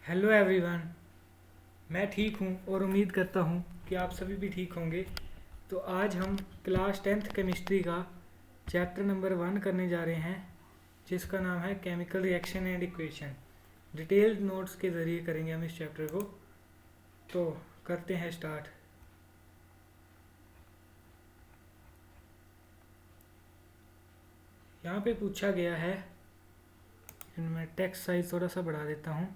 Hello everyone. मैं ठीक हूँ और उम्मीद करता हूँ कि आप सभी भी ठीक होंगे। तो आज हम क्लास 10th केमिस्ट्री का चैप्टर नंबर 1 करने जा रहे हैं, जिसका नाम है chemical reaction and equation. Detailed notes के ज़रिए करेंगे हम इस चैप्टर को। तो करते हैं स्टार्ट। यहाँ पे पूछा गया है, मैं टेक्स्ट साइज थोड़ा सा बढ़ा देता हूँ।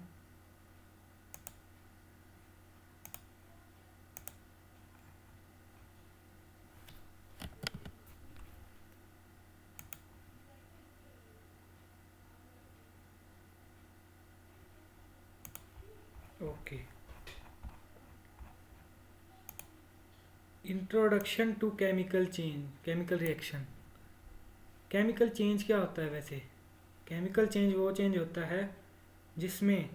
Okay. Introduction to chemical change, chemical reaction. Chemical change क्या होता है वैसे? केमिकल चेंज वो चेंज होता है जिसमें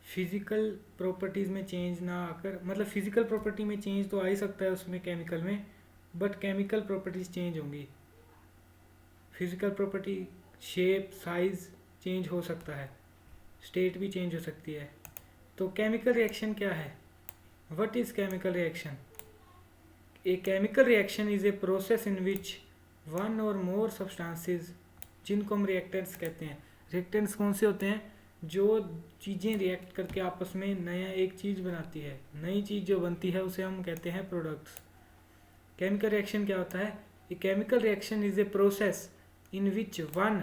फिजिकल प्रॉपर्टीज़ में चेंज ना आकर, मतलब फिजिकल प्रॉपर्टी में चेंज तो आ ही सकता है उसमें केमिकल में, बट केमिकल प्रॉपर्टीज़ चेंज होंगी। Physical property, shape, size change हो सकता है, स्टेट भी चेंज हो सकती है। तो केमिकल रिएक्शन क्या है? What is chemical reaction? A chemical reaction is a process in which one और मोर सब्सटेंसेस, जिनको हम रिएक्टेंट्स कहते हैं। रिएक्टेंट्स कौन से होते हैं? जो चीज़ें रिएक्ट करके आपस में नया एक चीज़ बनाती है। नई चीज़ जो बनती है उसे हम कहते हैं प्रोडक्ट्स। केमिकल रिएक्शन क्या होता है? ए chemical reaction is a process in which one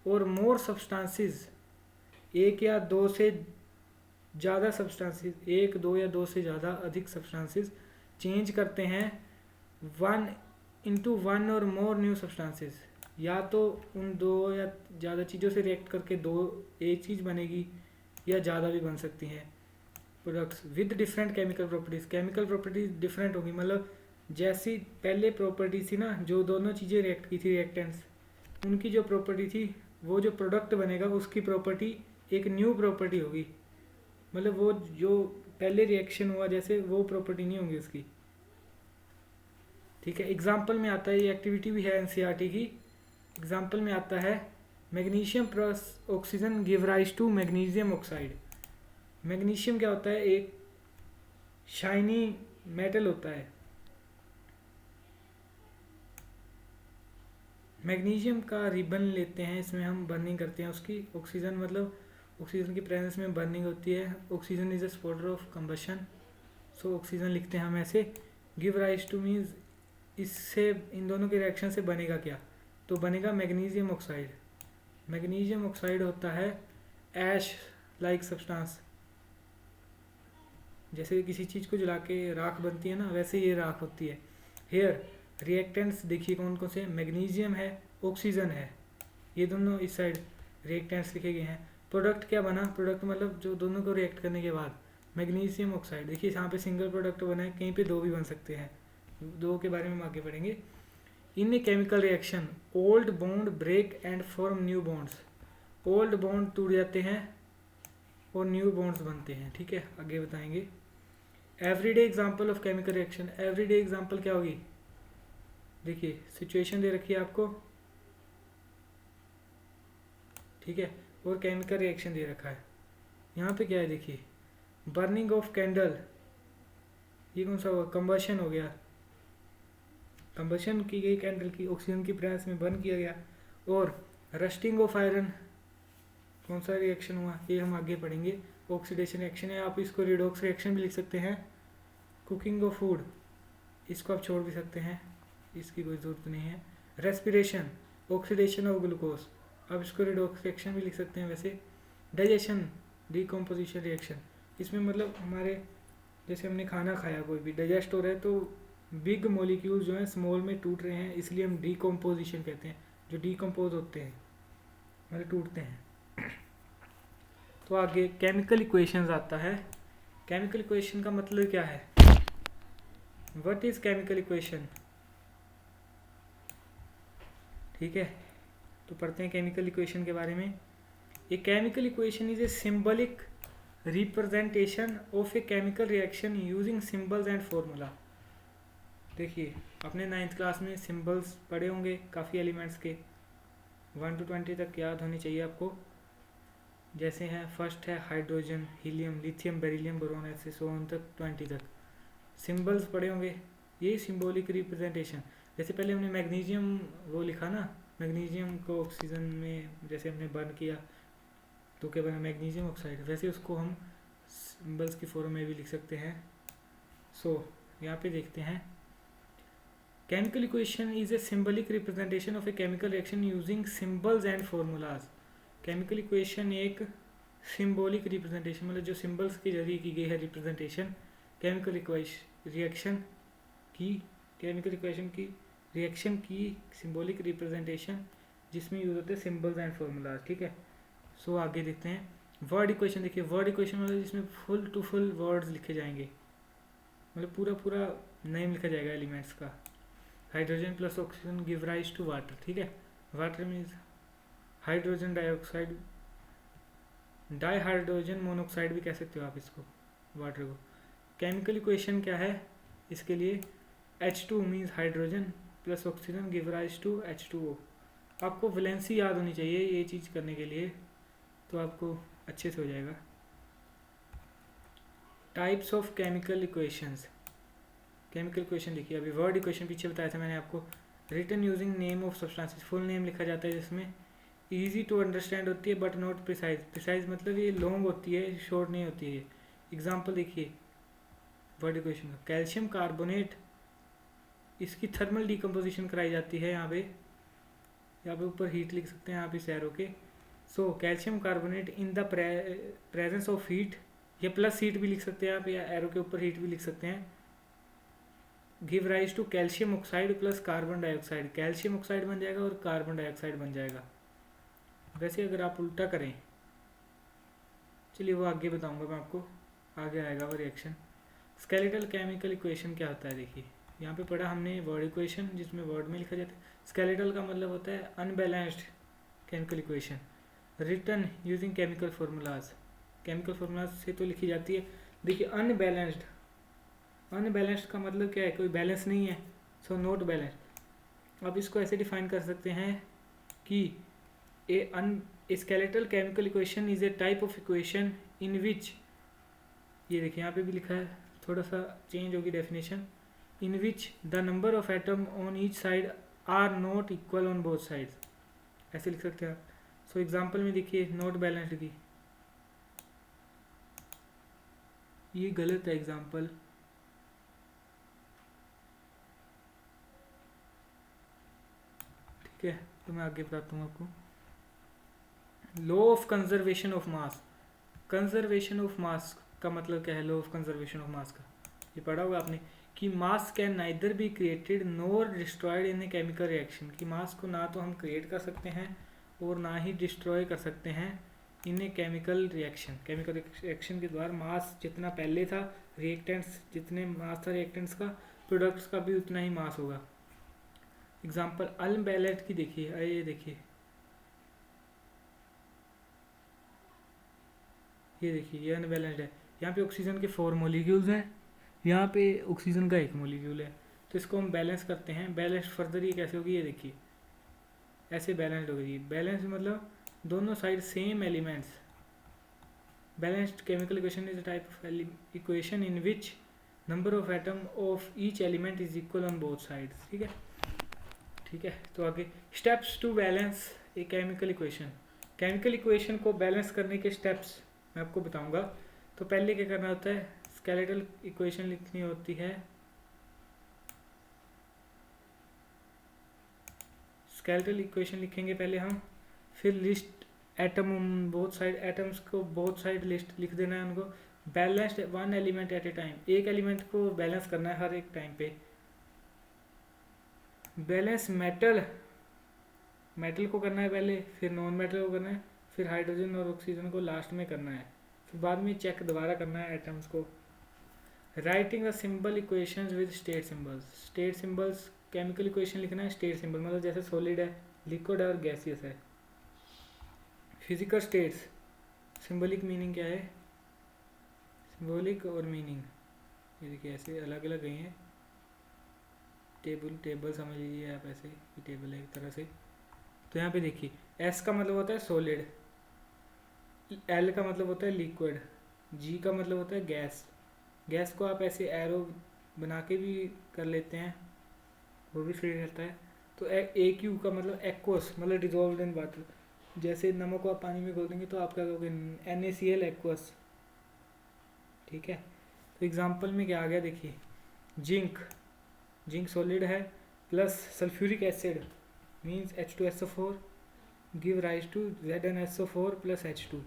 और मोर सब्सटेंसेस, एक या दो से ज़्यादा सब्सटेंसेस, एक, दो या दो से ज़्यादा अधिक सब्सटेंसेस चेंज करते हैं वन इंटू वन और मोर न्यू सब्सटेंसेस। या तो उन दो या ज़्यादा चीज़ों से रिएक्ट करके दो एक चीज़ बनेगी, या ज़्यादा भी बन सकती हैं products with different chemical properties. Chemical properties different होगी, मतलब जैसी पहले प्रॉपर्टी थी ना, जो दोनों चीज़ें रिएक्ट की थी रिएक्टेंट्स, उनकी जो प्रॉपर्टी थी, वो जो प्रोडक्ट बनेगा उसकी प्रॉपर्टी एक न्यू प्रॉपर्टी होगी। मतलब वो जो पहले रिएक्शन हुआ जैसे वो प्रॉपर्टी नहीं होगी उसकी। ठीक है, एग्जाम्पल में आता है, ये एक्टिविटी भी है एनसीईआरटी की। एग्जाम्पल में आता है magnesium plus oxygen give rise to magnesium oxide. Magnesium क्या होता है? एक शाइनी मेटल होता है। मैग्नीशियम का रिबन लेते हैं, इसमें हम बर्निंग करते हैं उसकी। ऑक्सीजन मतलब ऑक्सीजन की प्रेजेंस में बर्निंग होती है। Oxygen is a spotter of combustion, so oxygen लिखते हैं हम ऐसे। गिव राइज टू मीन्स इससे, इन दोनों के रिएक्शन से बनेगा क्या? तो बनेगा मैग्नीशियम ऑक्साइड। मैग्नीशियम ऑक्साइड होता है ऐश लाइक सब्सटेंस। जैसे किसी चीज़ को जला के राख बनती है ना, वैसे ये राख होती है। हेयर रिएक्टेंट्स देखिए कौन कौन से, मैग्नीशियम है, ऑक्सीजन है, ये दोनों इस साइड रिएक्टेंट्स लिखे गए हैं। प्रोडक्ट क्या बना? प्रोडक्ट मतलब जो दोनों को रिएक्ट करने के बाद, मैग्नीशियम ऑक्साइड। देखिए यहाँ पे सिंगल प्रोडक्ट बना है, कहीं पे दो भी बन सकते हैं, दो के बारे में हम आगे पढ़ेंगे। In a chemical reaction old bond break and form new bonds. Old bond टूट जाते हैं और न्यू बॉन्ड्स बनते हैं। ठीक है, आगे बताएंगे। Everyday example of chemical reaction. Everyday example क्या होगी? देखिए सिचुएशन दे रखी है आपको, ठीक है, और केमिकल रिएक्शन दे रखा है। यहाँ पे क्या है देखिए, बर्निंग ऑफ कैंडल, ये कौन सा हुआ? कंबशन हो गया, कंबशन की गई कैंडल की, ऑक्सीजन की प्रेजेंस में बर्न किया गया। और रस्टिंग ऑफ आयरन, कौन सा रिएक्शन हुआ? ये हम आगे पढ़ेंगे। ऑक्सीडेशन रिएक्शन है, आप इसको रिडॉक्स रिएक्शन भी लिख सकते हैं। कुकिंग ऑफ फूड, इसको आप छोड़ भी सकते हैं, इसकी कोई ज़रूरत नहीं है। रेस्पिरेशन, ऑक्सीडेशन ऑफ ग्लूकोज, आप इसको रिडॉक्स रिएक्शन भी लिख सकते हैं वैसे। डाइजेशन, डिकम्पोजिशन रिएक्शन, इसमें मतलब हमारे जैसे हमने खाना खाया, कोई भी डाइजेस्ट हो रहा है तो बिग मॉलिक्यूल जो है स्मॉल में टूट रहे हैं, इसलिए हम डिकम्पोजिशन कहते हैं। जो डिकम्पोज होते हैं मतलब टूटते हैं। तो आगे केमिकल इक्वेशंस आता है। केमिकल इक्वेशन का मतलब क्या है? What is chemical equation? ठीक है, तो पढ़ते हैं केमिकल इक्वेशन के बारे में। ए chemical equation is A symbolic representation of A chemical reaction using symbols and formula. देखिए अपने 9th क्लास में सिंबल्स पढ़े होंगे काफ़ी एलिमेंट्स के, 1 to 20 तक याद होनी चाहिए आपको। जैसे हैं फर्स्ट है hydrogen, helium, lithium, beryllium, boron, ऐसे 100 तक 20 तक सिंबल्स पढ़े होंगे। ये सिंबॉलिक रिप्रेजेंटेशन। जैसे पहले हमने मैग्नीशियम वो लिखा ना, मैग्नीशियम को ऑक्सीजन में जैसे हमने बर्न किया तो क्या बना, मैग्नीशियम ऑक्साइड, वैसे उसको हम सिंबल्स की फॉर्म में भी लिख सकते हैं। सो यहाँ पे देखते हैं, chemical equation is A symbolic representation of A chemical reaction using symbols and formulas. Chemical equation एक सिंबॉलिक रिप्रेजेंटेशन, मतलब जो सिंबल्स के जरिए की गई है रिप्रेजेंटेशन केमिकल रिएक्शन की, केमिकल इक्वेशन की रिएक्शन की सिंबॉलिक रिप्रेजेंटेशन जिसमें यूज होते हैं सिंबल्स एंड फॉर्मूलाज। ठीक है, सो आगे देखते हैं वर्ड इक्वेशन। देखिए वर्ड इक्वेशन मतलब जिसमें फुल टू फुल वर्ड्स लिखे जाएंगे, मतलब पूरा पूरा नेम लिखा जाएगा एलिमेंट्स का। Hydrogen plus oxygen give rise to water. ठीक है, water means hydrogen dioxide, dihydrogen monoxide भी कह सकते हो आप इसको, वाटर को। केमिकल इक्वेशन क्या है इसके लिए, H2 means hydrogen plus oxygen give rise to H2O। आपको वैलेंसी याद होनी चाहिए ये चीज़ करने के लिए, तो आपको अच्छे से हो जाएगा। Types of chemical equations. Chemical equation देखिए, अभी वर्ड इक्वेशन पीछे बताया था मैंने आपको, written using name of substances, full name लिखा जाता है जिसमें इजी टू अंडरस्टैंड होती है बट नॉट प्रिसाइज। प्रिसाइज मतलब ये लॉन्ग होती है, शॉर्ट नहीं होती है। एग्जांपल देखिए वर्ड इक्वेशन का, कैल्शियम कार्बोनेट, इसकी थर्मल डिकम्पोजिशन कराई जाती है। यहाँ पे ऊपर हीट लिख सकते हैं आप इस एरो के। So calcium carbonate in the presence of heat, या प्लस हीट भी लिख सकते हैं आप, या एरो के ऊपर हीट भी लिख सकते हैं, give rise to calcium oxide plus carbon dioxide. Calcium oxide बन जाएगा और कार्बन डाइऑक्साइड बन जाएगा। वैसे अगर आप उल्टा करें, चलिए वो आगे बताऊंगा मैं आपको, आगे आएगा वो रिएक्शन। स्केलेटल केमिकल इक्वेशन क्या होता है, देखिए यहाँ पे पढ़ा हमने वर्ड इक्वेशन जिसमें वर्ड में लिखा जाता है। स्केलेटल का मतलब होता है unbalanced chemical equation written using chemical formulas. Chemical formulas से तो लिखी जाती है। देखिए अनबैलेंस्ड, अनबैलेंस्ड का मतलब क्या है, कोई बैलेंस नहीं है, सो नॉट बैलेंस्ड। अब इसको ऐसे डिफाइन कर सकते हैं कि a skeletal chemical equation is a type of equation in which, ये देखिए यहाँ पे भी लिखा है, थोड़ा सा चेंज होगी definition, in which the number of atom on each side are not equal on both sides, ऐसे लिख सकते हैं आप। सो एग्जांपल में देखिए नॉट बैलेंस्ड की, ये गलत है एग्जांपल, ठीक है, तो मैं आगे बताता हूँ आपको। Law of conservation of mass. Conservation of मास का मतलब क्या है, लॉ ऑफ कंजर्वेशन ऑफ मास का ये पढ़ा होगा आपने, कि मास can neither be created NOR destroyed in a chemical reaction, कि मास को ना तो हम क्रिएट कर सकते हैं और ना ही डिस्ट्रॉय कर सकते हैं in a chemical reaction. Chemical reaction के द्वारा मास जितना पहले था, रिएक्टेंट्स जितने मास था रिएक्टेंट्स का, प्रोडक्ट्स का भी उतना ही मास होगा। एग्जाम्पल अनबैलेंस्ड की देखिए, ये देखिए, ये देखिए ये अनबैलेंस्ड है। यहाँ पे ऑक्सीजन के 4 मॉलिक्यूल्स हैं, यहाँ पे ऑक्सीजन का 1 मॉलिक्यूल है, तो इसको हम बैलेंस करते हैं। बैलेंस फर्दर ये कैसे होगी, ये देखिए ऐसे बैलेंस्ड होगी। बैलेंस मतलब दोनों side same elements. Balanced chemical equation is a type of equation in which number of atom of each element is equal on both sides. ठीक है, ठीक है, तो आगे steps to balance a chemical equation. Chemical equation को balance करने के steps मैं आपको बताऊंगा। तो पहले क्या करना होता है, स्केलेटल इक्वेशन लिखनी होती है, स्केलेटल इक्वेशन लिखेंगे पहले हम, फिर list atom both side, atoms को बोथ साइड लिस्ट लिख देना है उनको। Balanced 1 element at a time, एक एलिमेंट को बैलेंस करना है हर एक टाइम पे। बैलेंस मेटल, मेटल को करना है पहले, फिर नॉन मेटल को करना है, फिर हाइड्रोजन और ऑक्सीजन को लास्ट में करना है, फिर बाद में चेक दोबारा करना है एटम्स को। Writing the symbol equations with state symbols. State symbols, chemical equation लिखना है स्टेट सिंबल, मतलब जैसे सॉलिड है, लिक्विड है और गैसियस है। फिजिकल स्टेट्स, सिंबलिक मीनिंग क्या है, सिंबॉलिक और मीनिंग ये देखिए ऐसे अलग अलग गई हैं। टेबल समझ लीजिए आप, ऐसे कि टेबल है एक तरह से। तो यहाँ पे देखिए एस का मतलब होता है सॉलिड, एल का मतलब होता है लिक्विड, जी का मतलब होता है गैस। गैस को आप ऐसे एरो बना के भी कर लेते हैं, वो भी सही रहता है। तो ए क्यू का मतलब एक्वस, मतलब डिजोल्व इन वाटर। जैसे नमक को आप पानी में घोल देंगे तो आप क्या कहोगे, NaCl एक्वस। ठीक है, तो एग्जांपल में क्या आ गया देखिए, जिंक, जिंक सॉलिड है plus sulphuric acid means H2SO4 give rise to ZnSO4 plus H2।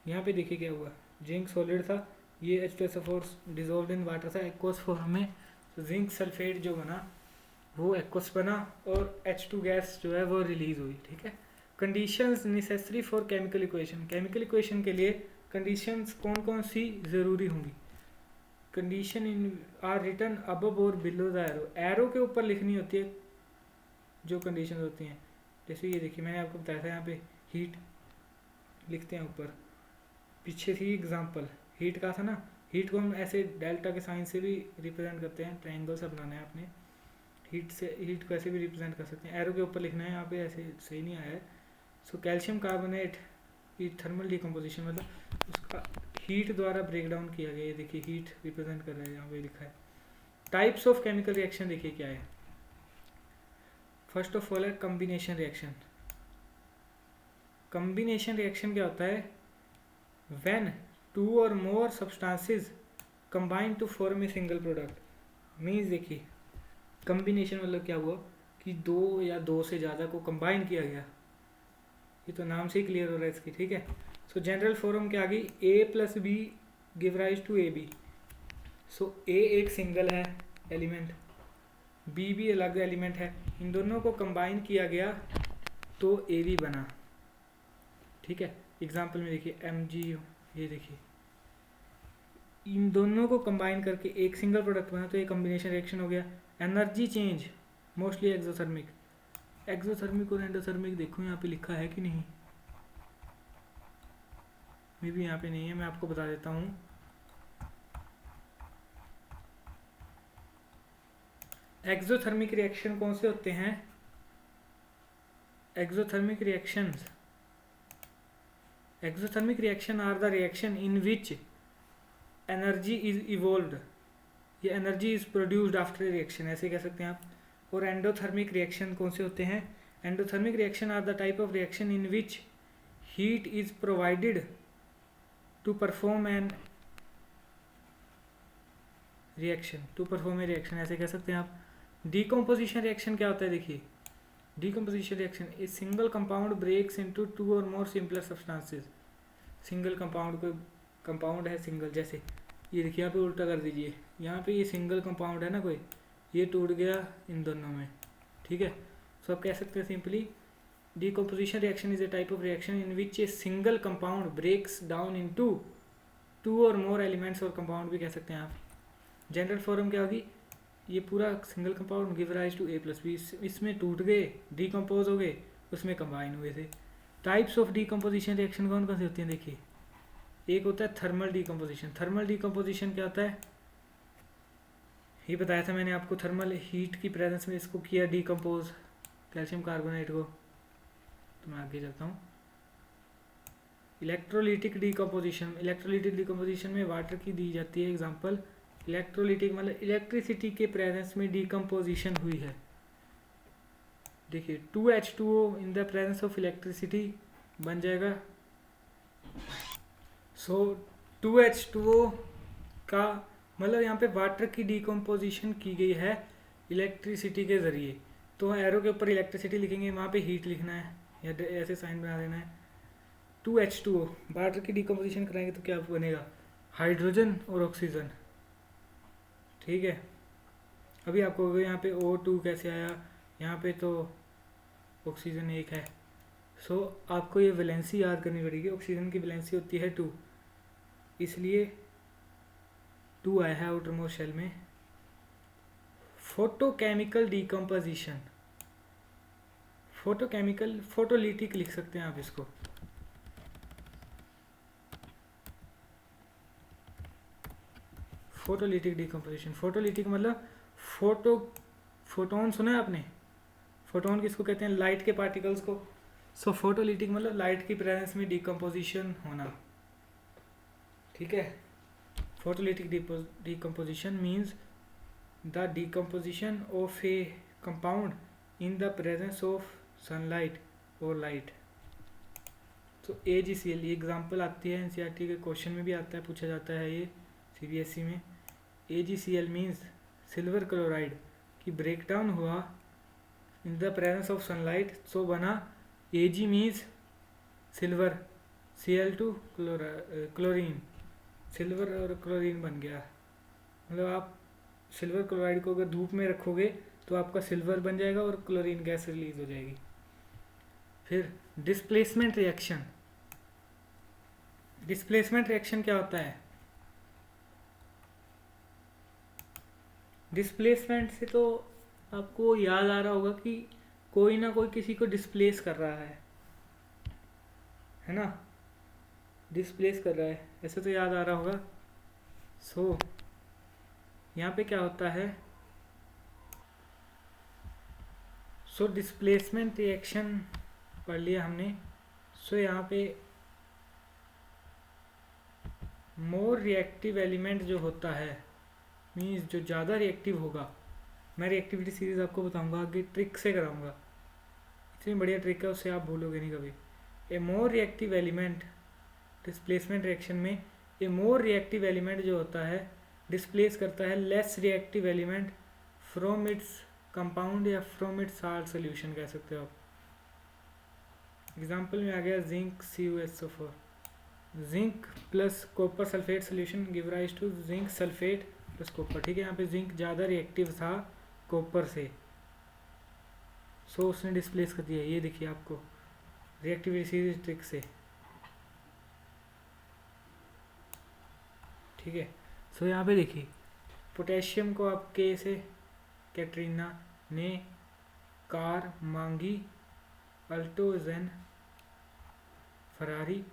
यहाँ पे देखिए क्या हुआ, जिंक सॉलिड था, ये H2SO4 डिजोल्व इन वाटर था एक्वस फॉर्म में, तो जिंक सल्फेट जो बना वो एक्वस बना और H2 गैस जो है वो रिलीज हुई। ठीक है, conditions necessary for chemical equation, chemical equation के लिए कंडीशंस कौन कौन सी ज़रूरी होंगी। Condition in are written above और बिलो द एरो, एरो के ऊपर लिखनी होती है जो कंडीशन होती हैं। जैसे ये देखिए मैंने आपको बताया था, यहाँ पे हीट लिखते हैं ऊपर, पीछे थी एग्जांपल हीट का था ना, हीट को हम ऐसे डेल्टा के साइन से भी रिप्रेजेंट करते हैं, ट्रायंगल सा बनाना है आपने, हीट से हीट को ऐसे भी रिप्रेजेंट कर सकते हैं, एरो के ऊपर लिखना है, यहाँ पे ऐसे सही नहीं आया है। सो कैल्शियम कार्बोनेट की थर्मल डिकम्पोजिशन, मतलब उसका हीट द्वारा ब्रेक डाउन किया गया, ये देखिए हीट रिप्रेजेंट कर रहा है, यहाँ पे लिखा है। टाइप्स ऑफ केमिकल रिएक्शन देखिए क्या है, फर्स्ट ऑफ ऑल है कम्बिनेशन रिएक्शन। कम्बिनेशन रिएक्शन क्या होता है, व्हेन टू और more substances combine to form a single product. Means देखिए कम्बिनेशन मतलब क्या हुआ कि दो या दो से ज़्यादा को कंबाइन किया गया, ये तो नाम से ही क्लियर हो रहा है इसकी। ठीक है, सो जनरल फॉर्म क्या आ गई, A + B give rise to AB। So A एक सिंगल है एलिमेंट, B भी अलग एलिमेंट है, इन दोनों को कंबाइन किया गया तो AB बना। ठीक है, एग्जाम्पल में देखिए MgO, ये देखिए इन दोनों को कंबाइन करके एक सिंगल प्रोडक्ट बना, तो ये कम्बिनेशन रिएक्शन हो गया। Energy change mostly exothermic, exothermic और एंडोथर्मिक देखो यहाँ पे लिखा है कि नहीं, मे भी यहाँ पे नहीं है, मैं आपको बता देता हूँ। एक्सोथर्मिक रिएक्शन कौन से होते हैं, exothermic reactions, exothermic reaction are the reaction in which energy is evolved, ये energy is produced after reaction, ऐसे कह सकते हैं आप। और एंडोथर्मिक रिएक्शन कौन से होते हैं, endothermic reaction are the type of reaction in which heat is provided to perform an reaction, to perform a reaction, ऐसे कह सकते हैं आप। डीकम्पोजिशन रिएक्शन क्या होता है देखिए, decomposition reaction a single compound breaks into two और more simpler substances. Single compound, कोई कंपाउंड है सिंगल, जैसे ये देखिए यहाँ पे उल्टा कर दीजिए, यहाँ पे ये सिंगल कंपाउंड है ना कोई, ये टूट गया इन दोनों में। ठीक है, सो आप कह सकते हैं simply decomposition reaction is a type of reaction in which a single compound breaks down into two और मोर एलिमेंट्स, और कंपाउंड भी कह सकते हैं आप। जनरल फॉर्म क्या होगी, ये पूरा single compound give rise to A + B, इसमें टूट गए, डीकम्पोज हो गए, उसमें कंबाइन हुए थे। टाइप्स ऑफ डीकम्पोजिशन रिएक्शन कौन कौन सी होती हैं देखिए, एक होता है थर्मल डीकम्पोजिशन। थर्मल डीकम्पोजिशन क्या होता है, ये बताया था मैंने आपको, थर्मल हीट की प्रेजेंस में इसको किया डीकम्पोज कैल्शियम कार्बोनेट को। तो मैं आगे चलता हूँ। इलेक्ट्रोलिटिक डीकम्पोजिशन, इलेक्ट्रोलिटिक डीकम्पोजिशन में वाटर की दी जाती है एग्जांपल, इलेक्ट्रोलिटिक मतलब इलेक्ट्रिसिटी के प्रेजेंस में डीकम्पोजिशन हुई है। देखिए 2H2O in the presence of electricity बन जाएगा। सो 2H2O का मतलब यहाँ पे वाटर की डीकम्पोजिशन की गई है इलेक्ट्रिसिटी के ज़रिए, तो एरो के ऊपर इलेक्ट्रिसिटी लिखेंगे, वहाँ पे हीट लिखना है या ऐसे साइन बना देना है। 2H2O वाटर की डीकम्पोजिशन कराएंगे तो क्या बनेगा, हाइड्रोजन और ऑक्सीजन। ठीक है, अभी आपको यहाँ पे O2 कैसे आया, यहाँ पे तो ऑक्सीजन एक है। सो आपको ये वैलेंसी याद करनी पड़ेगी, ऑक्सीजन की वैलेंसी होती है 2, इसलिए 2 आया है आउटर मोस्ट शेल में। फोटोकेमिकल डीकम्पोजिशन, फोटोकेमिकल फोटोलिटिक लिख सकते हैं आप इसको। फोटोलिटिक डीकम्पोजिशन, फोटोलिटिक मतलब फोटोन सुना है आपने, फोटोन किसको कहते हैं, लाइट के पार्टिकल्स को। सो फोटोलिटिक मतलब लाइट की प्रेजेंस में डिकम्पोजिशन होना, ठीक है। Photolytic decomposition means the decomposition of A compound in the presence of sunlight और लाइट। तो AgCl ये एग्जाम्पल आती है NCERT के क्वेश्चन में भी आता है, पूछा जाता है ये CBSE में। AgCl मीन्स सिल्वर क्लोराइड की ब्रेकडाउन हुआ in the presence of sunlight, so बना Ag means silver, Cl2 chlorine, silver और क्लोरीन बन गया। मतलब आप सिल्वर क्लोराइड को अगर धूप में रखोगे तो आपका सिल्वर बन जाएगा और क्लोरीन गैस रिलीज हो जाएगी। फिर डिस्प्लेसमेंट रिएक्शन। डिस्प्लेसमेंट रिएक्शन क्या होता है? डिस्प्लेसमेंट से तो आपको याद आ रहा होगा कि कोई ना कोई किसी को डिस्प्लेस कर रहा है ना, डिस्प्लेस कर रहा है, ऐसे तो याद आ रहा होगा। सो यहाँ पे क्या होता है, सो डिस्प्लेसमेंट रिएक्शन पढ़ लिया हमने। सो यहाँ पे मोर रिएक्टिव एलिमेंट जो होता है, मीन्स जो ज़्यादा रिएक्टिव होगा, मैं रिएक्टिविटी सीरीज आपको बताऊंगा आगे, ट्रिक से कराऊंगा, इतनी बढ़िया ट्रिक है उससे आप भूलोगे नहीं कभी। A more reactive element displacement reaction में, ए मोर रिएक्टिव एलिमेंट जो होता है डिस्प्लेस करता है less reactive element from its compound या फ्रॉम इट्स साल्ट सोल्यूशन कह सकते हो आप। एग्जाम्पल में आ गया zinc CuSO4, zinc plus copper sulphate solution give rise to zinc sulphate plus copper, ठीक है। यहाँ पे जिंक ज़्यादा रिएक्टिव था कॉपर से, सो उसने डिस्प्लेस कर दिया। ये देखिए आपको रिएक्टिविटी सीरीज ट्रिक से, ठीक है। सो यहाँ पे देखिए पोटेशियम को आप के से कैटरीना ने कार मांगी, अल्टो जेन फरारी,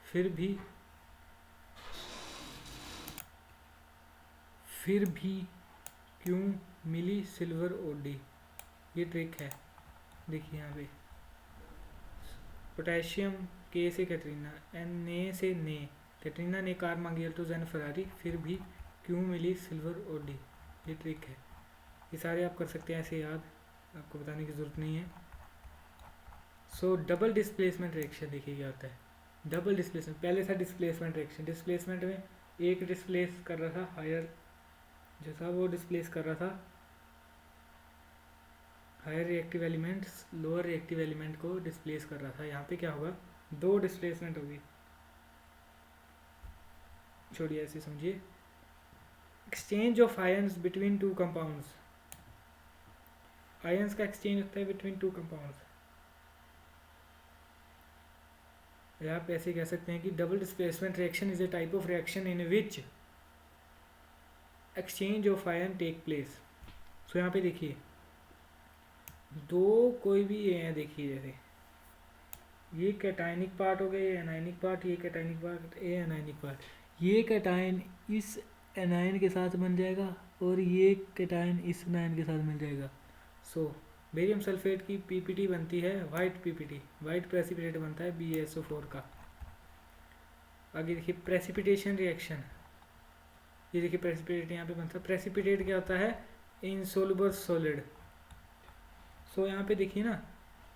फिर भी क्यों मिली सिल्वर ओडी। ये ट्रिक है, देखिए यहाँ पे पोटेशियम के से कैटरीना, ने से ने, कैटरीना ने कार मांगी, अल्टो जेन फरारी, फिर भी क्यों मिली सिल्वर ओडी। ये ट्रिक है, ये सारे आप कर सकते हैं ऐसे याद, आपको बताने की ज़रूरत नहीं है। सो डबल डिस्प्लेसमेंट रिएक्शन देखिए क्या होता है। डबल डिस्प्लेसमेंट, पहले था डिस्प्लेसमेंट रिएक्शन, डिस्प्लेसमेंट में एक डिस्प्लेस कर रहा था, हायर जो था वो डिस्प्लेस कर रहा था higher reactive element, lower reactive element को डिस्प्लेस कर रहा था। यहाँ पे क्या होगा, दो डिस्प्लेसमेंट होगी, छोड़िए ऐसे समझिए। Exchange of ions between two compounds, ions का एक्सचेंज होता है बिटवीन टू कंपाउंड्स, या आप ऐसे कह सकते हैं कि double displacement reaction is a type of reaction in which exchange of ion take place. So यहाँ पे देखिए दो कोई भी ये हैं, देखिए जैसे ये कैटायनिक पार्ट हो गया, ये एनायनिक पार्ट, ये कैटायनिक पार्ट, ये एनायनिक पार्ट, ये कैटायन इस एनायन के साथ बन जाएगा और ये कैटायन इस एनायन के साथ मिल जाएगा। सो बेरियम सल्फेट की पीपीटी बनती है वाइट पीपीटी, वाइट प्रेसिपिटेट बनता है BaSO4 का। आगे देखिए प्रेसिपिटेशन रिएक्शन, ये देखिए प्रेसिपिटेट यहाँ पे बनता है। प्रेसिपिटेट क्या होता है, इनसोल्युबल सॉलिड। सो यहाँ पे देखिए ना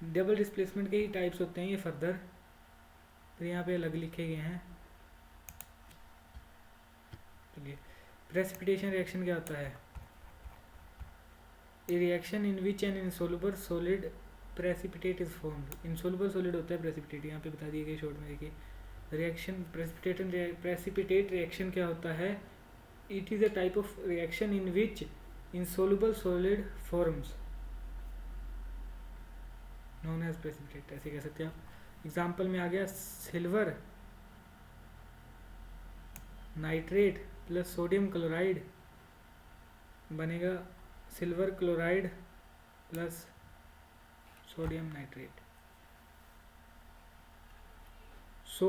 डबल डिस्प्लेसमेंट के ही टाइप्स होते हैं ये फर्दर, तो यहाँ पे अलग लिखे गए हैं। चलिए प्रेसिपिटेशन रिएक्शन क्या होता है, ए reaction in which N insoluble solid precipitate is formed. Insoluble solid होता है प्रेसिपिटेट, यहाँ पे बता दिए गए शॉर्ट में। देखिए रिएक्शन प्रेसिपिटेट रिएक्शन क्या होता है, it is a type of reaction in which insoluble solid forms known as precipitate, ऐसे कह सकते हैं आप। एग्जाम्पल में आ गया silver nitrate plus sodium chloride बनेगा silver chloride plus sodium nitrate. So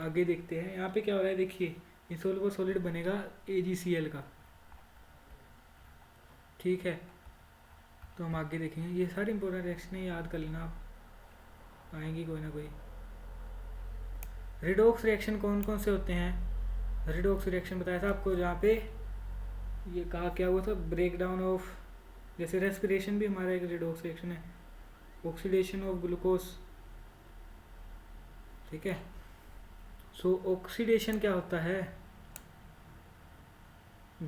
आगे देखते हैं यहाँ पे क्या हो रहा है, देखिए इंसोल्युबल सॉलिड बनेगा AgCl का, ठीक है। तो हम आगे देखेंगे, ये सारी इंपॉर्टेंट रिएक्शन है, याद कर लेना आप। आएंगी कोई ना कोई। रिडॉक्स रिएक्शन कौन कौन से होते हैं? रिडॉक्स रिएक्शन बताया था आपको, जहाँ पे ये कहा क्या हुआ था, ब्रेक डाउन ऑफ, जैसे रेस्पिरेशन भी हमारा एक रिडॉक्स रिएक्शन है, ऑक्सीडेशन ऑफ ग्लूकोज, ठीक है। सो ऑक्सीडेशन क्या होता है?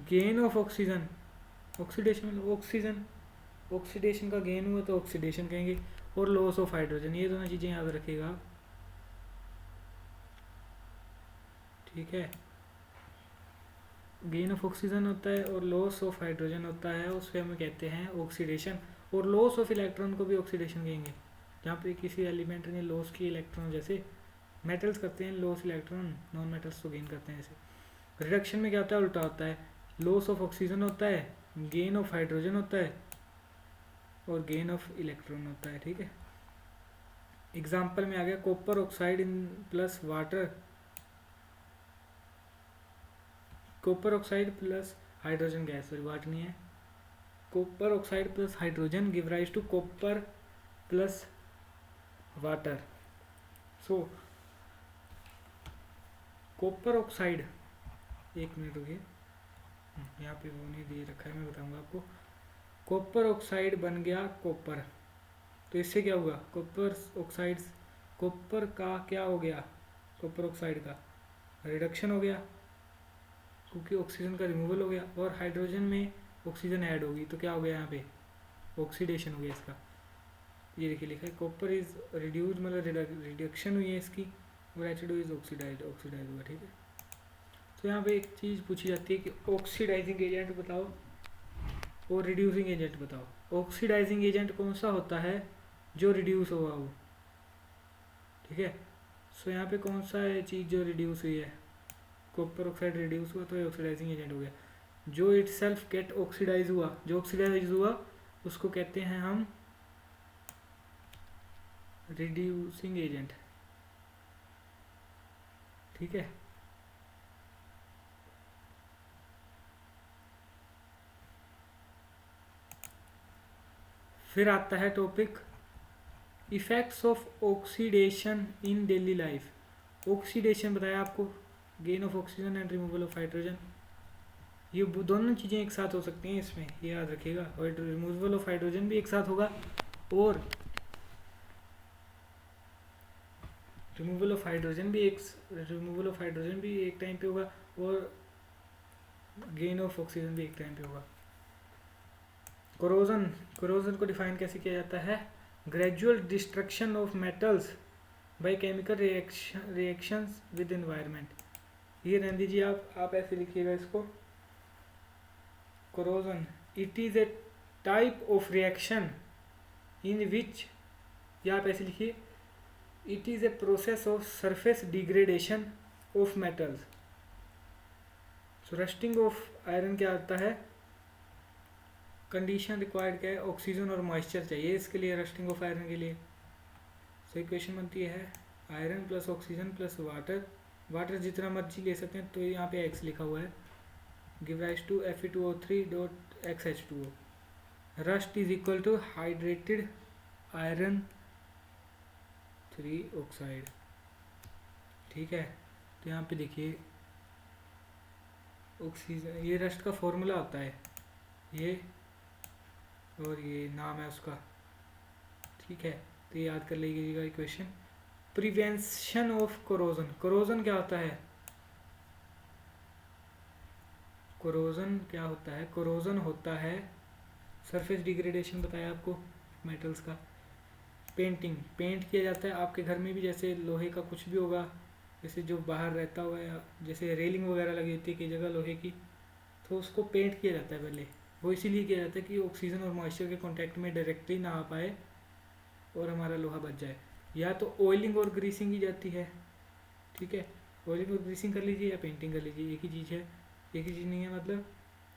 गेन ऑफ ऑक्सीजन, ऑक्सीडेशन मतलब ऑक्सीजन, ऑक्सीडेशन का गेन हुआ तो ऑक्सीडेशन कहेंगे, और लॉस ऑफ हाइड्रोजन, ये दोनों चीज़ें याद रखिएगा आप, ठीक है। गेन ऑफ ऑक्सीजन होता है और लॉस ऑफ हाइड्रोजन होता है, उसको हमें कहते हैं ऑक्सीडेशन। और लॉस ऑफ इलेक्ट्रॉन को भी ऑक्सीडेशन कहेंगे, जहाँ पे किसी एलिमेंट ने लॉस की इलेक्ट्रॉन, जैसे मेटल्स करते हैं लॉस इलेक्ट्रॉन, नॉन मेटल्स तो गेन करते हैं ऐसे। रिडक्शन में क्या होता है? उल्टा होता है, लॉस ऑफ ऑक्सीजन होता है, गेन ऑफ हाइड्रोजन होता है, और गेन ऑफ इलेक्ट्रॉन होता है, ठीक है। एग्जाम्पल में आ गया copper oxide in plus water, copper oxide plus hydrogen gas, sorry water नहीं है, copper oxide plus hydrogen give rise to copper plus water. So copper oxide, एक मिनट रुकिए, यहाँ पे वो नहीं दिए रखा है, मैं बताऊंगा आपको। कॉपर ऑक्साइड बन गया कॉपर, तो इससे क्या हुआ? कॉपर ऑक्साइड, कॉपर का क्या हो गया? कॉपर ऑक्साइड का रिडक्शन हो गया, क्योंकि ऑक्सीजन का रिमूवल हो गया, और हाइड्रोजन में ऑक्सीजन ऐड होगी, तो क्या हो गया यहाँ पे? ऑक्सीडेशन हो गया इसका। ये देखिए लिखा है कॉपर इज रिड्यूस, मतलब रिडक्शन हुई है इसकी, और H2 इज ऑक्सीडाइज, ऑक्सीडाइज हुआ, ठीक है। तो यहाँ पे एक चीज़ पूछी जाती है कि ऑक्सीडाइजिंग एजेंट बताओ और रिड्यूसिंग एजेंट बताओ। ऑक्सीडाइजिंग एजेंट कौन सा होता है? जो रिड्यूस हुआ वो, ठीक है। सो यहाँ पे कौन सा है चीज़ जो रिड्यूस हुई है? कॉपर ऑक्साइड रिड्यूस हुआ तो ये ऑक्सीडाइजिंग एजेंट हो गया। जो इट सेल्फ गेट ऑक्सीडाइज हुआ, जो ऑक्सीडाइज हुआ उसको कहते हैं हम रिड्यूसिंग एजेंट, ठीक है। फिर आता है topic effects of oxidation in daily life. Oxidation बताया आपको, gain of oxygen and removal of hydrogen, ये दोनों चीज़ें एक साथ हो सकती हैं इसमें, ये याद रखिएगा। और रिमूवल ऑफ हाइड्रोजन भी एक साथ होगा, और रिमूवल ऑफ हाइड्रोजन भी एक टाइम पे होगा, और गेन ऑफ ऑक्सीजन भी एक टाइम पे होगा। कोरोजन, कोरोजन को डिफाइन कैसे किया जाता है? Gradual destruction of metals by chemical reactions with environment. ये रहने दीजिए, आप ऐसे लिखिएगा इसको, corrosion it is a type of reaction in which, या आप ऐसे लिखिए, it is a process of surface degradation of metals. So rusting of iron क्या होता है? कंडीशन रिक्वायर्ड क्या है? ऑक्सीजन और मॉइस्चर चाहिए इसके लिए, रस्टिंग ऑफ आयरन के लिए। सो इक्वेशन बनती है iron plus oxygen plus water, water जितना मर्जी ले सकते हैं, तो यहाँ पे एक्स लिखा हुआ है, give rise to Fe2O3 dot XH2O। Rust is equal to hydrated iron 3 oxide, ठीक है। तो यहाँ पे देखिए ऑक्सीजन, ये रस्ट का फॉर्मूला होता है ये, और ये नाम है उसका, ठीक है। तो ये याद कर लीजिएगा equation. Prevention of corrosion, corrosion क्या होता है? कोरोजन क्या होता है? कोरोजन होता है सरफेस डिग्रेडेशन, बताया आपको मेटल्स का। पेंटिंग, पेंट किया जाता है आपके घर में भी, जैसे लोहे का कुछ भी होगा, जैसे जो बाहर रहता हुआ है, जैसे रेलिंग वगैरह लगी होती है कई जगह लोहे की, तो उसको पेंट किया जाता है पहले। वो इसीलिए किया जाता है कि ऑक्सीजन और मॉइस्चर के कांटेक्ट में डायरेक्टली ना आ पाए और हमारा लोहा बच जाए। या तो ऑयलिंग और ग्रीसिंग की जाती है, ठीक है। ऑयलिंग और ग्रीसिंग कर लीजिए या पेंटिंग कर लीजिए, एक ही चीज़ है, एक ही चीज़ नहीं है, मतलब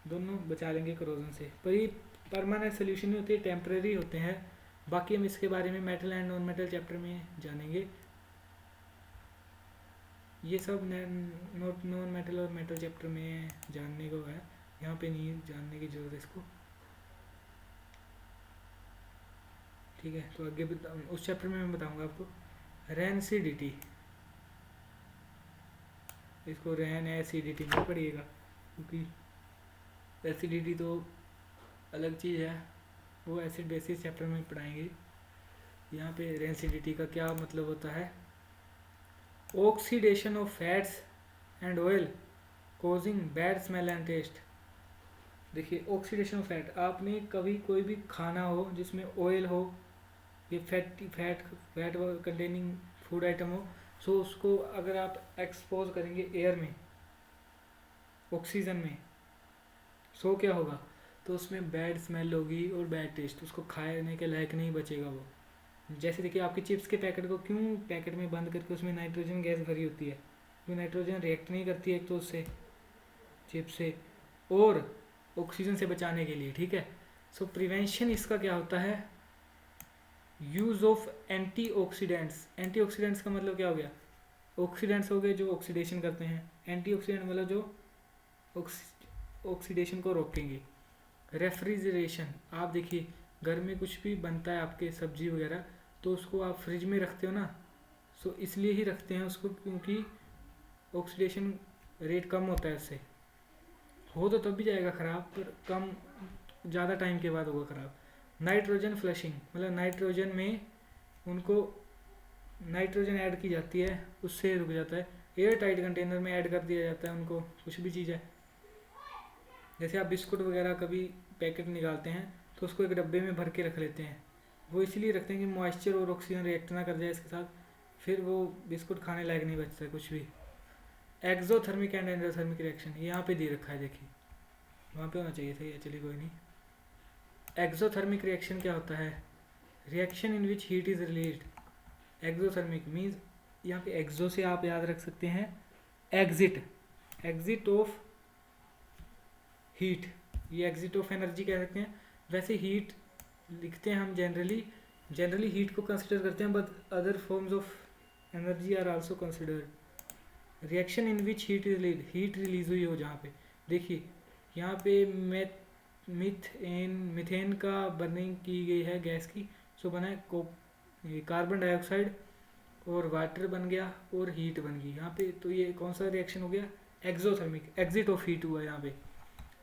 दोनों बचा लेंगे कोरोजन से। पर ये परमानेंट सोल्यूशन नहीं होती है, टेम्प्रेरी होते हैं। बाकी हम इसके बारे में metal and non metal chapter में जानेंगे। ये सब नॉन मेटल और मेटल चैप्टर में जानने को है, यहाँ पे नहीं जानने की ज़रूरत है इसको, ठीक है, तो आगे उस चैप्टर में मैं बताऊंगा आपको रेनसिडिटी, इसको रेन एसिडिटी में पढ़िएगा, क्योंकि एसिडिटी तो अलग चीज़ है, वो एसिड बेसिस चैप्टर में पढ़ाएंगे। यहाँ पे रेनसिडिटी का क्या मतलब होता है, oxidation of fats and oil causing bad smell and taste. देखिए ऑक्सीडेशन ऑफ फैट, आपने कभी कोई भी खाना हो जिसमें ऑयल हो, ये फैट कंटेनिंग फूड आइटम हो, सो उसको अगर आप एक्सपोज करेंगे एयर में, ऑक्सीजन में, सो क्या होगा, तो उसमें बैड स्मेल होगी और बैड टेस्ट, उसको खाने के लायक नहीं बचेगा वो। जैसे देखिए आपके चिप्स के पैकेट को क्यों पैकेट में बंद करके उसमें नाइट्रोजन गैस भरी होती है, वो नाइट्रोजन रिएक्ट नहीं करती है एक तो उससे, चिप्स से, और ऑक्सीजन से बचाने के लिए, ठीक है। सो प्रिवेंशन इसका क्या होता है, यूज़ ऑफ एंटीऑक्सीडेंट्स। एंटीऑक्सीडेंट्स का मतलब क्या हो गया, ऑक्सीडेंट्स हो गए जो ऑक्सीडेशन करते हैं, एंटीऑक्सीडेंट मतलब जो ऑक्सीडेशन को रोकेंगे। रेफ्रिजरेशन, आप देखिए घर में कुछ भी बनता है आपके सब्जी वगैरह, तो उसको आप फ्रिज में रखते हो ना, सो इसलिए ही रखते हैं उसको क्योंकि ऑक्सीडेशन रेट कम होता है उससे, हो तो तब भी जाएगा ख़राब, पर कम, ज़्यादा टाइम के बाद होगा ख़राब। नाइट्रोजन फ्लशिंग, मतलब नाइट्रोजन में उनको नाइट्रोजन ऐड की जाती है, उससे रुक जाता है। एयर टाइट कंटेनर में ऐड कर दिया जाता है उनको, कुछ भी चीज़ है, जैसे आप बिस्कुट वगैरह कभी पैकेट निकालते हैं तो उसको एक डब्बे में भर के रख लेते हैं, वो इसलिए रखते हैं कि मॉइस्चर और ऑक्सीजन रिएक्ट ना कर जाए इसके साथ, फिर वो बिस्कुट खाने लायक नहीं बचता है कुछ भी। एक्जोथर्मिक एंड एंडोथर्मिक रिएक्शन, ये यहाँ पे दे रखा है, देखिए वहाँ पे होना चाहिए था ये, चलिए कोई नहीं। एक्जोथर्मिक रिएक्शन क्या होता है, reaction in which heat is released. Exothermic means, यहाँ पे एक्जो से आप याद रख सकते हैं एग्जिट, एग्जिट ऑफ हीट, ये एग्जिट ऑफ एनर्जी कह सकते हैं। वैसे हीट लिखते हैं हम जनरली हीट को कंसिडर करते हैं, but other forms of energy are also considered. Reaction in which heat release, heat release हुई हो जहाँ पे, देखिए यहाँ पे मीथेन का बर्निंग की गई है गैस की, सो बना है कार्बन डाइऑक्साइड और वाटर बन गया और हीट बन गई यहाँ पे, तो ये कौन सा रिएक्शन हो गया, एक्सोथर्मिक, एग्जिट ऑफ हीट हुआ यहाँ पे।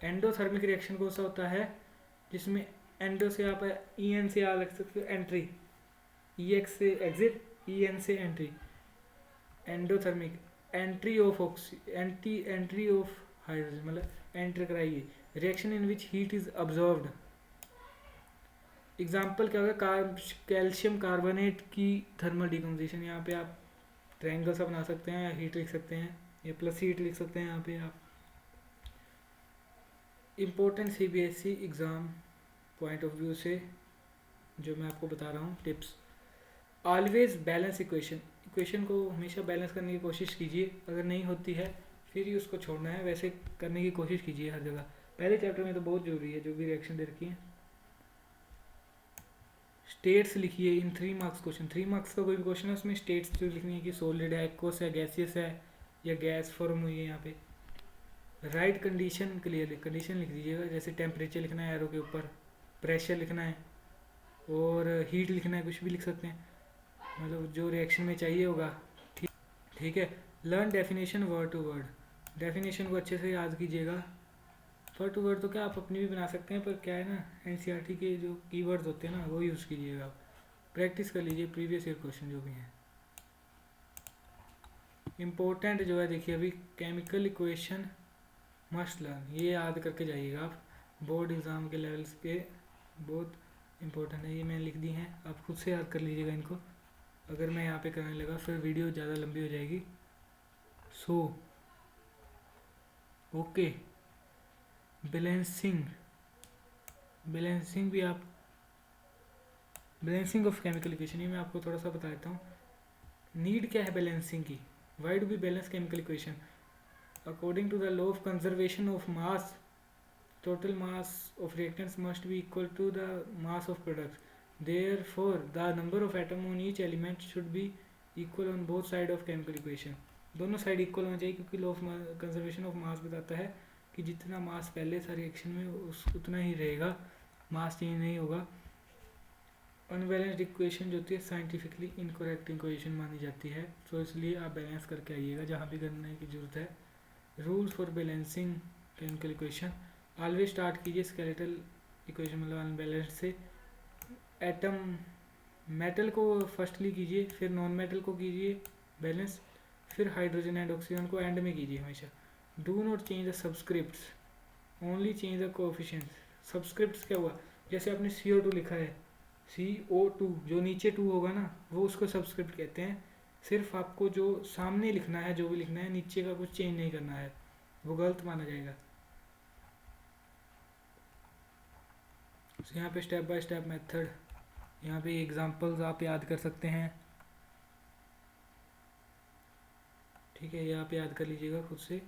एंडोथर्मिक रिएक्शन कौन सा होता है, जिसमें एंडो से आप ई एन से याद रख सकते हो एंट्री, ई एक्स से एग्जिट, ई एन से entry. Endothermic, entry of entry of hydrogen, मतलब एंटर कराइए, reaction in which heat is observed. Example क्या होगा, कैल्शियम कार्बोनेट की थर्मल डिकम्पोजिशन, यहाँ पे आप ट्रायंगल सा बना सकते हैं, या हीट लिख सकते हैं, या प्लस हीट लिख सकते हैं यहाँ पे आप। Important CBSE exam point of view से जो मैं आपको बता रहा हूँ टिप्स, ऑलवेज बैलेंस इक्वेशन को हमेशा बैलेंस करने की कोशिश कीजिए, अगर नहीं होती है फिर ही उसको छोड़ना है, वैसे करने की कोशिश कीजिए हर जगह। पहले चैप्टर में तो बहुत जरूरी है, जो भी रिएक्शन दे रखी है। स्टेट्स लिखिए इन 3 मार्क्स क्वेश्चन, 3 मार्क्स का कोई भी क्वेश्चन है उसमें स्टेट्स जो लिखनी है कि सॉलिड है, एक्वस है, गैसियस है, या गैस फॉर्म हुई है यहाँ पे। राइट कंडीशन क्लियरली, कंडीशन लिख दीजिएगा, जैसे टेम्परेचर लिखना है एरो के ऊपर, प्रेशर लिखना है और हीट लिखना है, कुछ भी लिख सकते हैं, मतलब जो रिएक्शन में चाहिए होगा, ठीक है। Learn definition word to word, definition को अच्छे से याद कीजिएगा। वर्ड टू वर्ड तो क्या आप अपनी भी बना सकते हैं, पर क्या है ना, एनसीईआरटी के जो कीवर्ड्स होते हैं ना वो यूज़ कीजिएगा आप, प्रैक्टिस कर लीजिए प्रीवियस ईयर क्वेश्चन जो भी हैं। इम्पोर्टेंट जो है देखिए अभी, केमिकल इक्वेशन मस्ट लर्न, ये याद करके जाइएगा आप, बोर्ड एग्ज़ाम के लेवल्स पे बहुत इंपॉर्टेंट है, ये मैंने लिख दी हैं, आप खुद से याद कर लीजिएगा इनको, अगर मैं यहाँ पे करने लगा फिर वीडियो ज़्यादा लंबी हो जाएगी। सो ओके, बैलेंसिंग भी आप, बैलेंसिंग ऑफ केमिकल इक्वेशन, ये मैं आपको थोड़ा सा बता देता हूँ। नीड क्या है बैलेंसिंग की, why do we balance chemical equation, according to the law of conservation of mass, total mass of reactants must be equal to the mass of products, therefore the number of atom on each element should be equal on both side of chemical equation। दोनों side equal होना चाहिए, क्योंकि law of conservation of मास बताता है कि जितना मास पहले था रिएक्शन में उतना ही रहेगा, मास चेंज नहीं होगा। अनबैलेंस्ड इक्वेशन जो होती है साइंटिफिकली इनकरेक्ट इक्वेशन मानी जाती है, तो इसलिए आप बैलेंस करके आइएगा जहाँ भी करने की ज़रूरत है। Rules for balancing chemical equation, always start कीजिए स्केलेटल इक्वेशन मतलब अनबैलेंस्ड से। एटम मेटल को फर्स्टली कीजिए, फिर नॉन मेटल को कीजिए बैलेंस, फिर हाइड्रोजन एंड ऑक्सीजन को एंड में कीजिए हमेशा। Do not change the subscripts, only change the coefficients. Subscripts क्या हुआ, जैसे आपने CO2 लिखा है, CO2 जो नीचे 2 होगा ना वो उसको सब्सक्रिप्ट कहते हैं। सिर्फ आपको जो सामने लिखना है, जो भी लिखना है, नीचे का कुछ चेंज नहीं करना है, वो गलत माना जाएगा। तो यहाँ पे स्टेप बाय स्टेप मेथड, यहाँ पे एग्जांपल्स आप याद कर सकते हैं, ठीक है, ये आप याद कर लीजिएगा खुद से।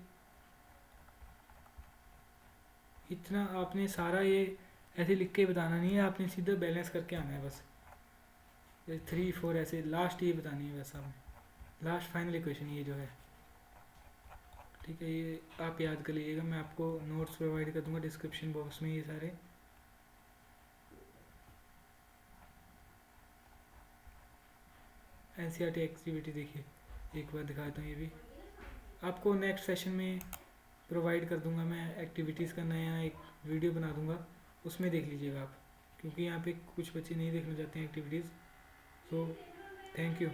इतना आपने सारा ये ऐसे लिख के बताना नहीं है, आपने सीधा बैलेंस करके आना है बस। 3 4 ऐसे लास्ट ये बतानी है बस आपने, लास्ट फाइनल इक्वेशन ये जो है, ठीक है, ये आप याद कर लीजिएगा। मैं आपको नोट्स प्रोवाइड कर दूंगा डिस्क्रिप्शन बॉक्स में ये सारे। NCERT एक्टिविटी देखिए, एक बार दिखाता हूँ, ये भी आपको नेक्स्ट सेशन में प्रोवाइड कर दूंगा मैं। एक्टिविटीज़ का नया एक वीडियो बना दूंगा, उसमें देख लीजिएगा आप, क्योंकि यहाँ पे कुछ बच्चे नहीं देखना चाहते हैं एक्टिविटीज़। So thank you.